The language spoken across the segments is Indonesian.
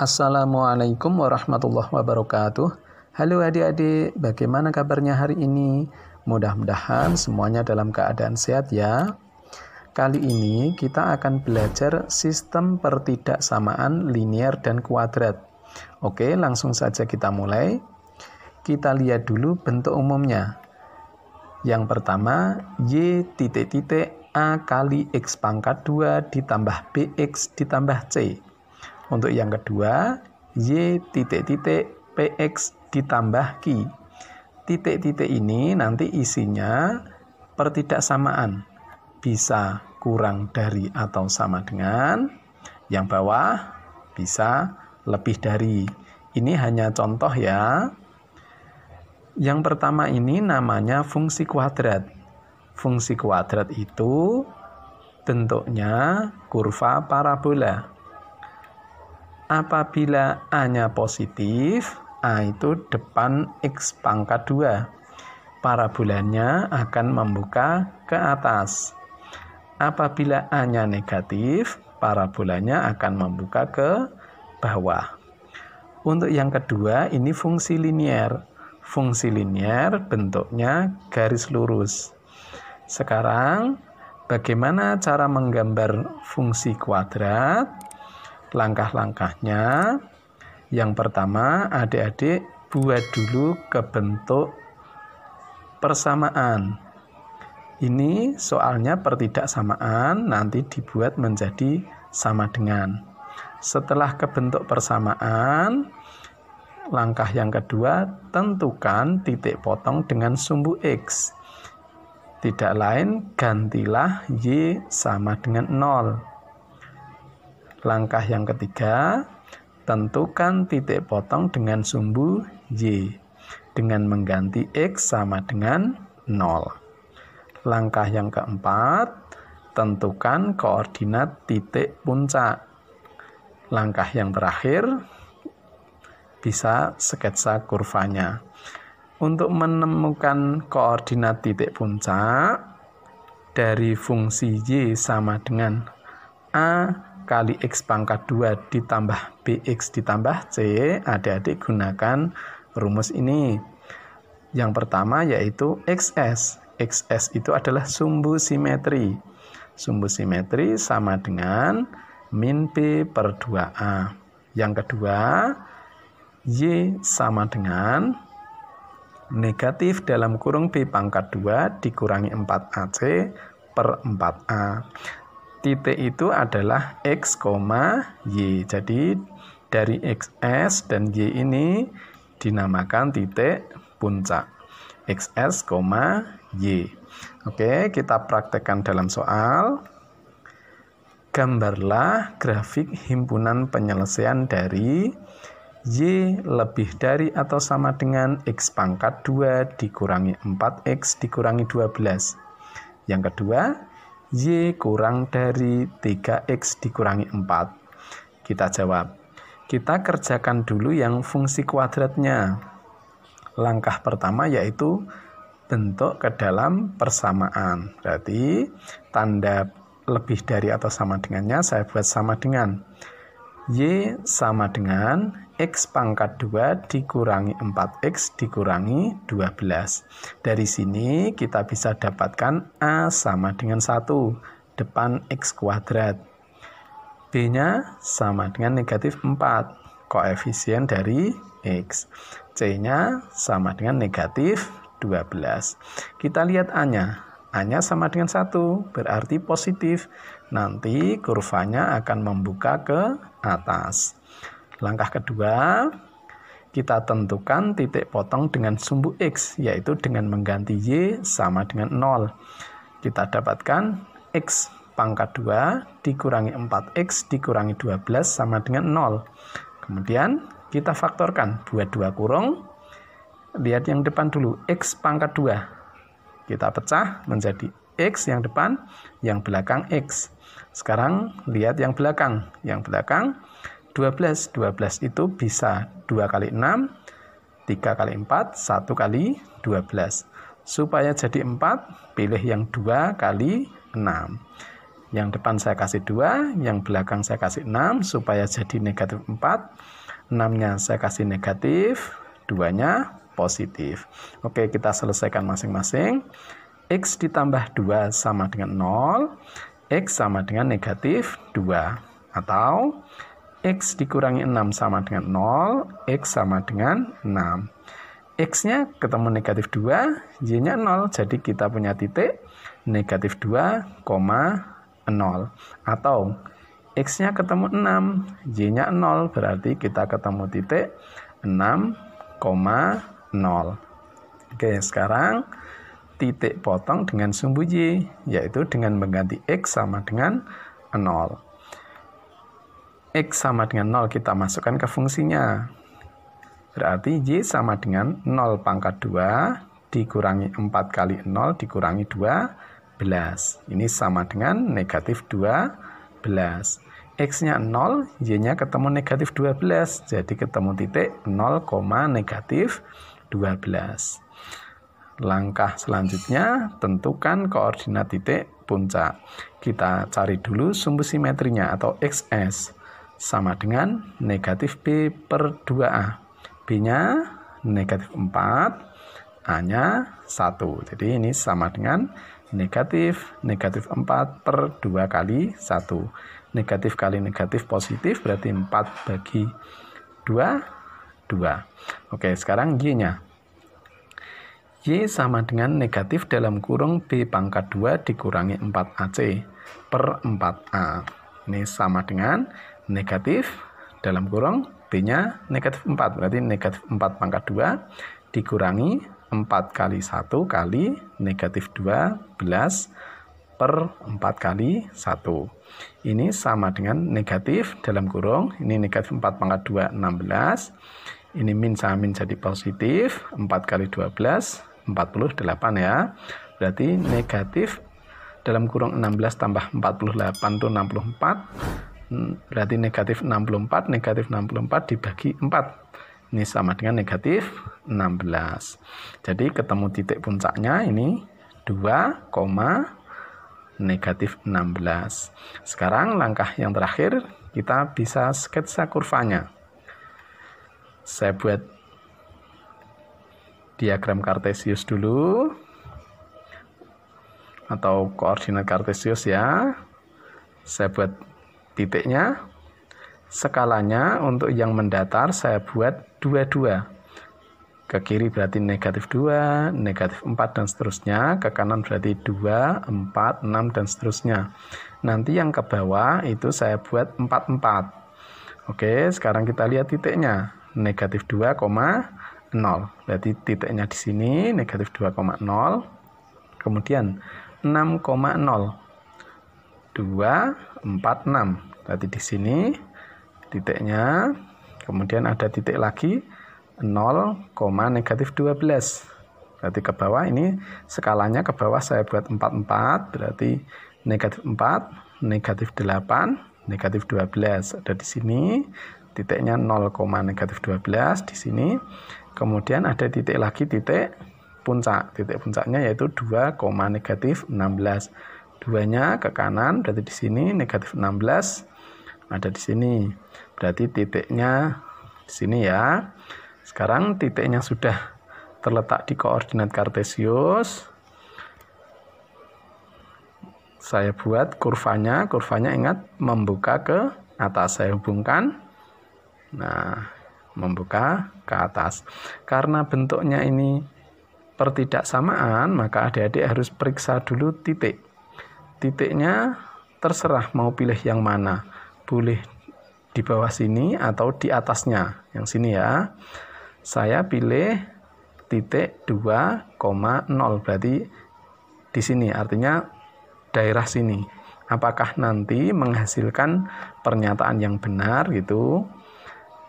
Assalamualaikum warahmatullahi wabarakatuh. Halo adik-adik, bagaimana kabarnya hari ini? Mudah-mudahan semuanya dalam keadaan sehat ya. Kali ini kita akan belajar sistem pertidaksamaan linear dan kuadrat. Oke, langsung saja kita mulai. Kita lihat dulu bentuk umumnya. Yang pertama, Y titik-titik A kali X pangkat 2 ditambah BX ditambah C. Untuk yang kedua, Y titik-titik PX ditambah Q. Titik-titik ini nanti isinya pertidaksamaan. Bisa kurang dari atau sama dengan. Yang bawah bisa lebih dari. Ini hanya contoh ya. Yang pertama ini namanya fungsi kuadrat. Fungsi kuadrat itu bentuknya kurva parabola. Apabila A-nya positif, A itu depan X pangkat 2. Parabolanya akan membuka ke atas. Apabila A-nya negatif, parabolanya akan membuka ke bawah. Untuk yang kedua, ini fungsi linear. Fungsi linear bentuknya garis lurus. Sekarang, bagaimana cara menggambar fungsi kuadrat? Langkah-langkahnya, yang pertama adik-adik buat dulu ke bentuk persamaan. Ini soalnya pertidaksamaan, nanti dibuat menjadi sama dengan. Setelah ke bentuk persamaan, langkah yang kedua, tentukan titik potong dengan sumbu X. Tidak lain, gantilah Y sama dengan 0. Langkah yang ketiga, tentukan titik potong dengan sumbu Y dengan mengganti X sama dengan 0. Langkah yang keempat, tentukan koordinat titik puncak. Langkah yang terakhir, bisa sketsa kurvanya. Untuk menemukan koordinat titik puncak, dari fungsi Y sama dengan A kali X pangkat 2 ditambah BX ditambah C, adik-adik gunakan rumus ini. Yang pertama yaitu XS. XS itu adalah sumbu simetri. Sumbu simetri sama dengan min B per 2A. Yang kedua, Y sama dengan negatif dalam kurung B pangkat 2 dikurangi 4AC per 4A. Titik itu adalah X, Y. Jadi dari XS dan Y ini dinamakan titik puncak. XS, Y. Oke, kita praktekkan dalam soal. Gambarlah grafik himpunan penyelesaian dari Y lebih dari atau sama dengan X pangkat 2 dikurangi 4X dikurangi 12. Yang kedua, Y kurang dari 3X dikurangi 4. Kita jawab. Kita kerjakan dulu yang fungsi kuadratnya. Langkah pertama yaitu bentuk ke dalam persamaan. Berarti tanda lebih dari atau sama dengannya saya buat sama dengan. Y sama dengan X pangkat 2 dikurangi 4X dikurangi 12. Dari sini kita bisa dapatkan A sama dengan 1, depan X kuadrat. B-nya sama dengan negatif 4, koefisien dari X. C-nya sama dengan negatif 12. Kita lihat A-nya. A-nya sama dengan 1, berarti positif. Nanti kurvanya akan membuka ke atas. Langkah kedua, kita tentukan titik potong dengan sumbu X, yaitu dengan mengganti Y sama dengan 0. Kita dapatkan X pangkat 2 dikurangi 4X dikurangi 12 sama dengan 0. Kemudian kita faktorkan, buat 2 kurung. Lihat yang depan dulu, X pangkat 2. Kita pecah menjadi X yang depan, yang belakang X. Sekarang lihat yang belakang. Yang belakang 12. 12 itu bisa 2 kali 6, 3 kali 4, 1 kali 12. Supaya jadi 4, pilih yang 2 kali 6. Yang depan saya kasih 2, yang belakang saya kasih 6, supaya jadi negatif 4. 6-nya saya kasih negatif, 2-nya positif. Oke, kita selesaikan masing-masing. X ditambah 2 sama dengan 0, X sama dengan negatif 2. Atau X dikurangi 6 sama dengan 0, X sama dengan 6. X-nya ketemu negatif 2, Y-nya 0. Jadi kita punya titik negatif 2, 0. Atau X-nya ketemu 6, Y-nya 0. Berarti kita ketemu titik 6, 0. Oke, sekarang titik potong dengan sumbu Y, yaitu dengan mengganti X sama dengan 0. X sama dengan 0 kita masukkan ke fungsinya. Berarti Y sama dengan 0 pangkat 2 dikurangi 4 kali 0 dikurangi 12. Ini sama dengan negatif 12. X-nya 0, Y-nya ketemu negatif 12. Jadi ketemu titik 0, negatif 12. Langkah selanjutnya, tentukan koordinat titik puncak. Kita cari dulu sumbu simetrinya atau XS. Sama dengan negatif B per 2A. B-nya negatif 4, A-nya 1. Jadi ini sama dengan negatif 4 per 2 kali 1. Negatif kali negatif positif, berarti 4 bagi 2, 2. Oke, sekarang Y-nya. Y sama dengan negatif dalam kurung B pangkat 2 dikurangi 4AC per 4A. Ini sama dengan negatif dalam kurung B-nya negatif 4, berarti negatif 4 pangkat 2 dikurangi 4 kali 1 kali negatif 12 per 4 kali 1. Ini sama dengan negatif dalam kurung, ini negatif 4 pangkat 2, 16. Ini min sama min jadi positif, 4 kali 12, 48 ya. Berarti negatif dalam kurung 16 tambah 48 itu 64. Berarti negatif 64 dibagi 4. Ini sama dengan negatif 16. Jadi ketemu titik puncaknya ini 2, negatif 16. Sekarang langkah yang terakhir, kita bisa sketsa kurvanya. Saya buat diagram Kartesius dulu, atau koordinat Kartesius ya. Saya buat titiknya, skalanya untuk yang mendatar saya buat 22. Ke kiri berarti negatif 2, negatif 4 dan seterusnya. Ke kanan berarti 2, 4, 6 dan seterusnya. Nanti yang ke bawah itu saya buat 44. Oke, sekarang kita lihat titiknya. Negatif 2, 0. Berarti titiknya di sini negatif 2,0. Kemudian 6,0. 2, 4, 6. Berarti di sini titiknya. Kemudian ada titik lagi 0, negatif 12. Berarti ke bawah ini skalanya ke bawah saya buat 44. Berarti negatif 4, negatif 8, negatif 12. Ada di sini titiknya 0, negatif 12 di sini. Kemudian ada titik lagi titik puncak. Titik puncaknya yaitu 2, negatif 16. 2-nya ke kanan, berarti di sini negatif 16 ada di sini. Berarti titiknya di sini ya. Sekarang titiknya sudah terletak di koordinat Kartesius. Saya buat kurvanya. Kurvanya ingat membuka ke atas. Saya hubungkan. Nah, membuka ke atas. Karena bentuknya ini pertidaksamaan, maka adik-adik harus periksa dulu titik. Titiknya terserah mau pilih yang mana. Boleh di bawah sini atau di atasnya. Yang sini ya. Saya pilih titik 2,0. Berarti di sini artinya daerah sini. Apakah nanti menghasilkan pernyataan yang benar gitu?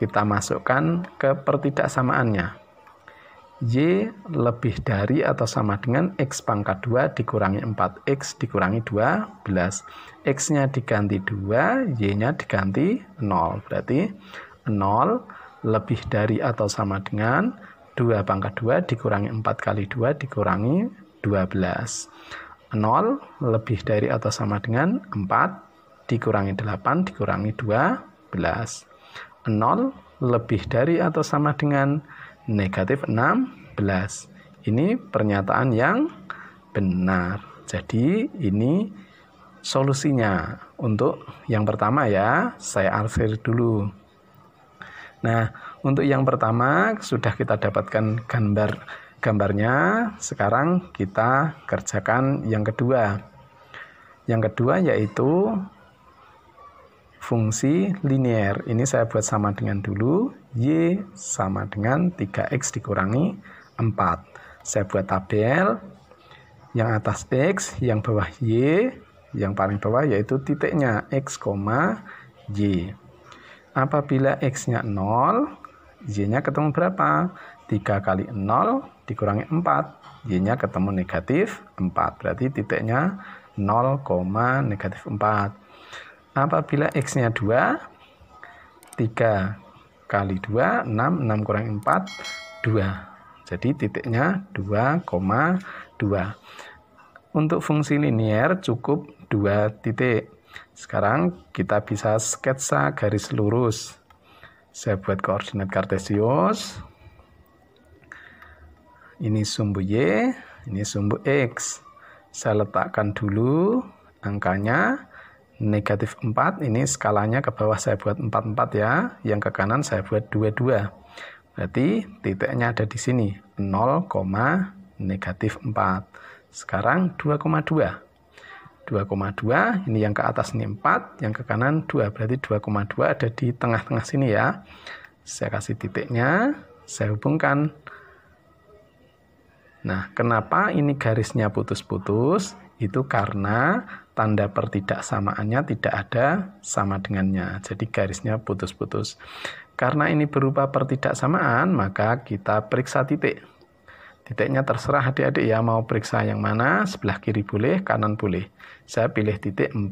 Kita masukkan ke pertidaksamaannya. Y lebih dari atau sama dengan X pangkat 2 dikurangi 4X dikurangi 12. X-nya diganti 2, Y-nya diganti 0. Berarti 0 lebih dari atau sama dengan 2 pangkat 2 dikurangi 4 kali 2 dikurangi 12. 0 lebih dari atau sama dengan 4 dikurangi 8 dikurangi 12. 0 lebih dari atau sama dengan negatif 16. Ini pernyataan yang benar. Jadi ini solusinya. Untuk yang pertama ya, saya arsir dulu. Nah, untuk yang pertama sudah kita dapatkan gambarnya. Sekarang kita kerjakan yang kedua. Yang kedua yaitu fungsi linear. Ini saya buat sama dengan dulu. Y sama dengan 3X dikurangi 4. Saya buat tabel. Yang atas X, yang bawah Y. Yang paling bawah yaitu titiknya X, Y. Apabila X-nya 0, Y-nya ketemu berapa? 3 kali 0 dikurangi 4. Y-nya ketemu negatif 4. Berarti titiknya 0, negatif 4. Apabila X-nya 2, 3 kali 2, 6. 6 kurangi 4, 2. Jadi titiknya 2,2. Untuk fungsi linear cukup 2 titik. Sekarang kita bisa sketsa garis lurus. Saya buat koordinat kartesius. Ini sumbu Y, ini sumbu X. Saya letakkan dulu angkanya negatif 4. Ini skalanya ke bawah saya buat 44 ya. Yang ke kanan saya buat 22. Berarti titiknya ada di sini. 0, negatif 4. Sekarang 2,2. 2,2, ini yang ke atas ini 4, yang ke kanan 2, berarti 2,2 ada di tengah-tengah sini ya. Saya kasih titiknya, saya hubungkan. Nah, kenapa ini garisnya putus-putus? Itu karena tanda pertidaksamaannya tidak ada sama dengannya. Jadi garisnya putus-putus. Karena ini berupa pertidaksamaan, maka kita periksa titik. Titiknya terserah adik-adik ya, mau periksa yang mana, sebelah kiri boleh, kanan boleh. Saya pilih titik 4,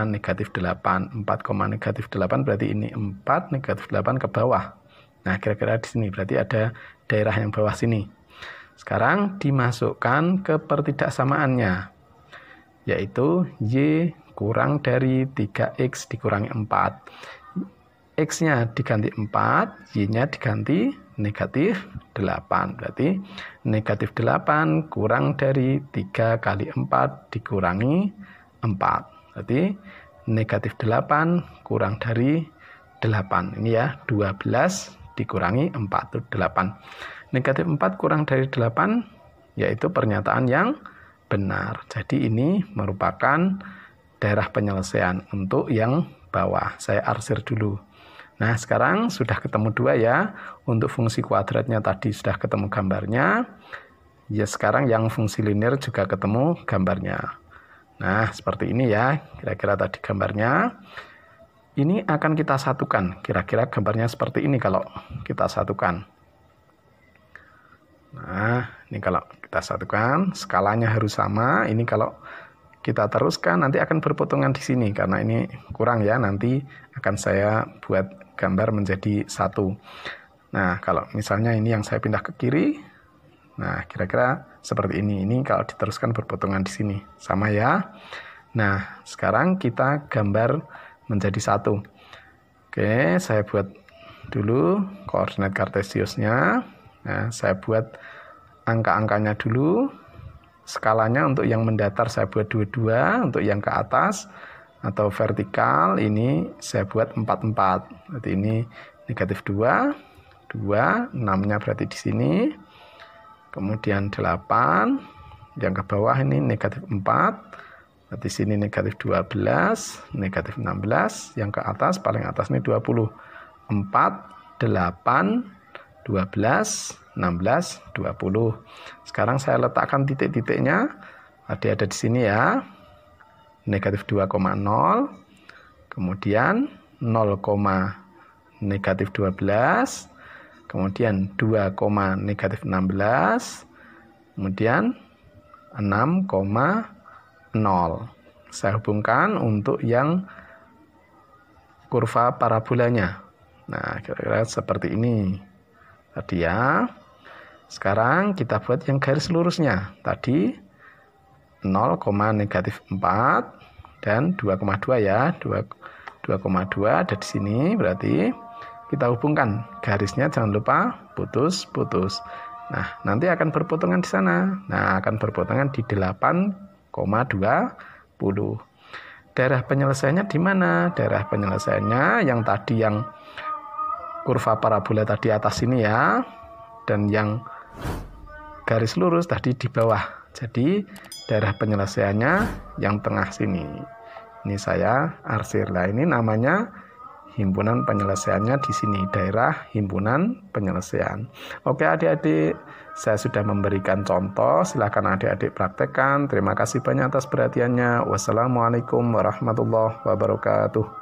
negatif 8. 4, negatif 8 berarti ini 4, negatif 8 ke bawah. Nah, kira-kira di sini berarti ada daerah yang bawah sini. Sekarang dimasukkan ke pertidaksamaannya, yaitu Y kurang dari 3X dikurangi 4. X-nya diganti 4, Y-nya diganti negatif 8. Berarti negatif 8 kurang dari 3 kali 4 dikurangi 4. Berarti negatif 8 kurang dari 8. Ini ya, 12 dikurangi 4 itu 8. Negatif 4 kurang dari 8 yaitu pernyataan yang benar. Jadi ini merupakan daerah penyelesaian untuk yang bawah. Saya arsir dulu. Nah, sekarang sudah ketemu 2 ya. Untuk fungsi kuadratnya tadi sudah ketemu gambarnya. Ya, sekarang yang fungsi linear juga ketemu gambarnya. Nah, seperti ini ya. Kira-kira tadi gambarnya. Ini akan kita satukan. Kira-kira gambarnya seperti ini kalau kita satukan. Nah, ini kalau kita satukan, skalanya harus sama. Ini kalau kita teruskan nanti akan berpotongan di sini karena ini kurang ya. Nanti akan saya buat gambar menjadi satu. Nah, kalau misalnya ini yang saya pindah ke kiri, nah kira-kira seperti ini. Ini kalau diteruskan berpotongan di sini, sama ya. Nah, sekarang kita gambar menjadi satu. Oke, saya buat dulu koordinat kartesiusnya. Nah, saya buat angka-angkanya dulu. Skalanya untuk yang mendatar saya buat 22, untuk yang ke atas atau vertikal ini saya buat 44. Berarti ini negatif 2, 6-nya berarti di sini. Kemudian 8, yang ke bawah ini negatif 4. Berarti sini negatif 12, negatif 16, yang ke atas paling atas ini 20. 4, 8, 12, 16, 20. Sekarang saya letakkan titik-titiknya. Ada di sini ya. Negatif 2,0, kemudian 0, negatif 12, kemudian 2, negatif 16, kemudian 6,0. Saya hubungkan untuk yang kurva parabolanya. Nah, kira-kira seperti ini tadi ya. Sekarang kita buat yang garis lurusnya. Tadi 0,-4 dan 2,2 ya. 2,2 ada di sini, berarti kita hubungkan garisnya, jangan lupa putus-putus. Nah, nanti akan berpotongan di sana. Nah, akan berpotongan di 8,20. Daerah penyelesaiannya di mana? Daerah penyelesaiannya yang tadi, yang kurva parabola tadi atas ini ya, dan yang garis lurus tadi di bawah. Jadi daerah penyelesaiannya yang tengah sini. Ini saya arsir lah, ini namanya himpunan penyelesaiannya di sini, daerah himpunan penyelesaian. Oke adik-adik, saya sudah memberikan contoh, silakan adik-adik praktekkan. Terima kasih banyak atas perhatiannya. Wassalamualaikum warahmatullahi wabarakatuh.